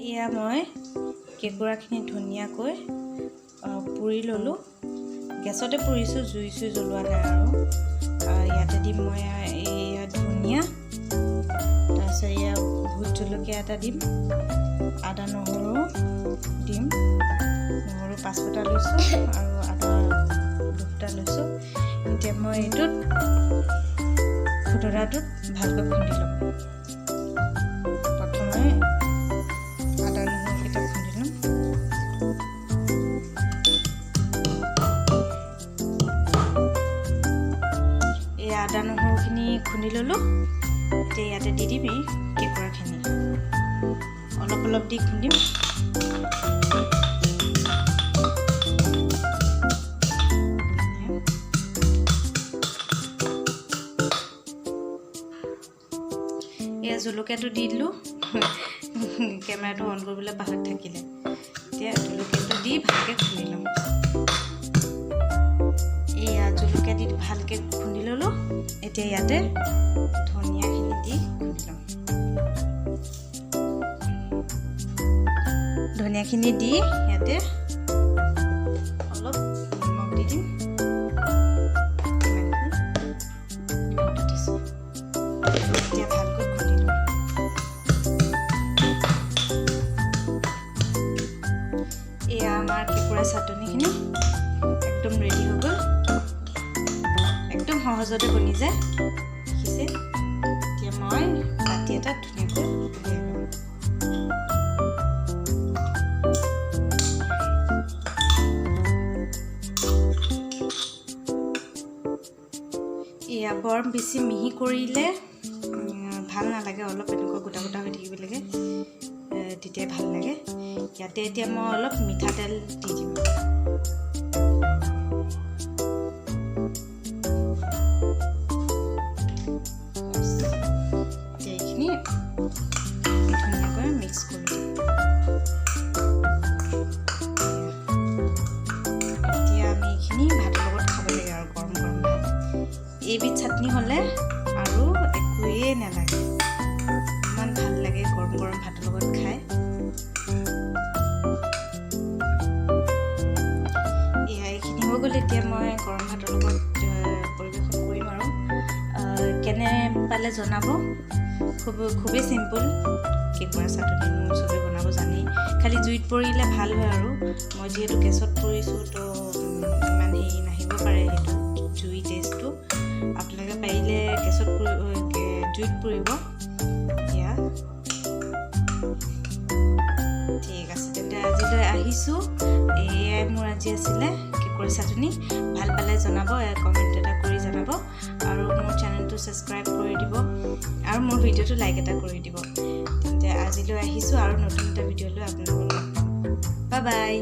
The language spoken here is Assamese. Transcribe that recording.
এয়া মই কেকুৰাখিনি ধুনীয়াকৈ পুৰি ল'লোঁ। গেছতে পুৰিছোঁ, জুই জ্বলোৱা নাই আৰু ইয়াতে দিম মই এয়া ধনিয়া, তাৰপিছত এয়া ভোট জলকীয়া এটা দিম, আদা নহৰু দিম, নহৰু 5 ফুটা লৈছোঁ আৰু আদা 2 ফুটা লৈছোঁ। এতিয়া মই এইটোত খুতৰাটোত ভালকৈ খুন্দি ল'ম। প্ৰথমে আদা নহৰুকেইটা খুন্দি ল'ম। এই আদা নহৰুখিনি খুন্দি ল'লোঁ। এতিয়া ইয়াতে দি দিম এই কেকুৰাখিনি, অলপ অলপ দি খুন্দিম। এয়া জলকীয়াটো দি দিলোঁ, কেমেৰাটো অন কৰিবলৈ পাহৰি থাকিলে। এতিয়া জলকীয়াটো দি ভালকৈ খুন্দি ল'ম। এয়া জলকীয়া দি ভালকৈ খুন্দি ল'লোঁ। এতিয়া ইয়াতে ধনিয়াখিনি দি খুন্দি ল'ম। ধনিয়াখিনি দি ইয়াতে অলপ নিমখ দি দিম। এতিয়া ভালকৈ খুন্দি ল'ম। এয়া আমাৰ কেকুৰা চাটনিখিনি একদম ৰেডি হৈ গ'ল। একদম সহজতে বনি যায়, দেখিছে। এতিয়া মই বাতি এটা ধুনীয়াকৈ উলিয়াই ল'ম। এয়া বৰ বেছি মিহি কৰিলে ভাল নালাগে, অলপ এনেকুৱা গোটা গোটা হৈ থাকিব লাগে, তেতিয়াই ভাল লাগে। ইয়াতে এতিয়া মই অলপ মিঠাতেল দি দিম। এইখিনি ধুনীয়াকৈ মিক্স কৰি দিম। এতিয়া আমি এইখিনি ভাতৰ লগত খাব লাগে আৰু গৰম গৰম ভাত। এইবিধ চাটনি হ'লে আৰু একোৱেই নালাগে, ইমান ভাল লাগে গৰম গৰম ভাতৰ লগত খাই। এইখিনি হৈ গ'ল। এতিয়া মই গৰম ভাতৰ লগত পৰিৱেশন কৰিম আৰু কেনে পালে জনাব। খুবেই চিম্পুল কেকুৰা চাটনি, চবেই বনাব জানেই, খালি জুইত পৰিলে ভাল হয় আৰু মই যিহেতু গেছত পৰিছোঁ তো ইমান হেৰি নাহিব পাৰে সেইটো জুই টেষ্টটো। আপোনালোকে পাৰিলে গেছত জুইত পুৰিব। এতিয়া ঠিক আছে, তেন্তে আজিলৈ আহিছোঁ। এয়াই মোৰ আজি আছিলে কেকুৰা চাটনি। ভাল পালে জনাব, কমেণ্ট এটা কৰি জনাব আৰু মোৰ চেনেলটো ছাবস্ক্ৰাইব কৰি দিব আৰু মোৰ ভিডিঅ'টো লাইক এটা কৰি দিব। তেন্তে আজিলৈ আহিছোঁ আৰু নতুন এটা ভিডিঅ' লৈ আপোনালোকক লগ পাম। Bye bye.